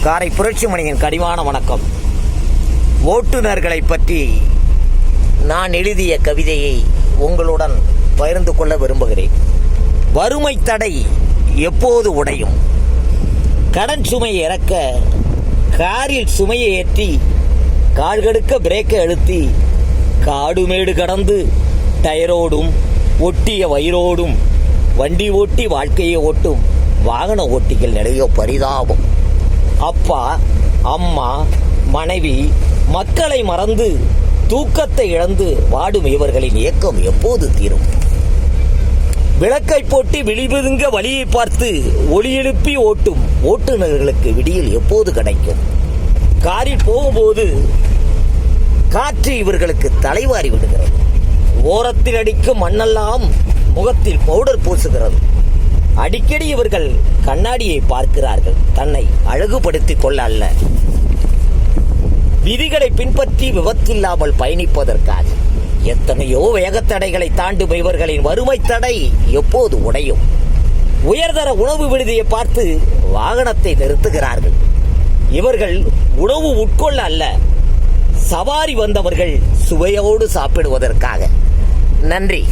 காரை புரட்சி மணியின் கனிவான வணக்கம். ஓட்டுநர்களை பற்றி நான் எழுதிய கவிதையை உங்களுடன் பகிர்ந்து கொள்ள விரும்புகிறேன். வறுமை தடை எப்போது உடையும்? கடன் சுமை இறக்க காரில் சுமையை ஏற்றி கால்கடுக்க பிரேக்கை அழுத்தி காடுமேடு கடந்து டயரோடும் ஒட்டிய வயிறோடும் வண்டி ஓட்டி வாழ்க்கையை ஓட்டும் வாகன ஓட்டிகள் நிறைய பரிதாபம். அப்பா, அம்மா, மனைவி, மக்களை மறந்து தூக்கத்தை இழந்து வாடும் இவர்களின் இயக்கம் எப்போது தீரும்? விளக்கை போட்டு விழிபுதுங்க வழியை பார்த்து ஒளி எழுப்பி ஓட்டும் ஓட்டுநர்களுக்கு விடியல் எப்போது கிடைக்கும்? காரில் போகும்போது காற்று இவர்களுக்கு தலைவாரி விடுகிறது. ஓரத்தில் அடிக்கும் மண்ணெல்லாம் முகத்தில் பவுடர் பூசுகிறது. அடிக்கடி இவர்கள் கண்ணாடியை பார்க்கிறார்கள், தன்னை அழகுபடுத்திக் கொள்ள அல்ல, விதிகளை பின்பற்றி விபத்தில்லாமல் பயணிப்பதற்காக. எத்தனையோ வேகத்தடைகளை தாண்டும் இவர்களின் வறுமை தடை எப்போது உடையும்? உயர்தர உணவு விடுதியை பார்த்து வாகனத்தை நிறுத்துகிறார்கள். இவர்கள் உணவு உட்கொள்ள அல்ல, சவாரி வந்தவர்கள் சுவையோடு சாப்பிடுவதற்காக. நன்றி.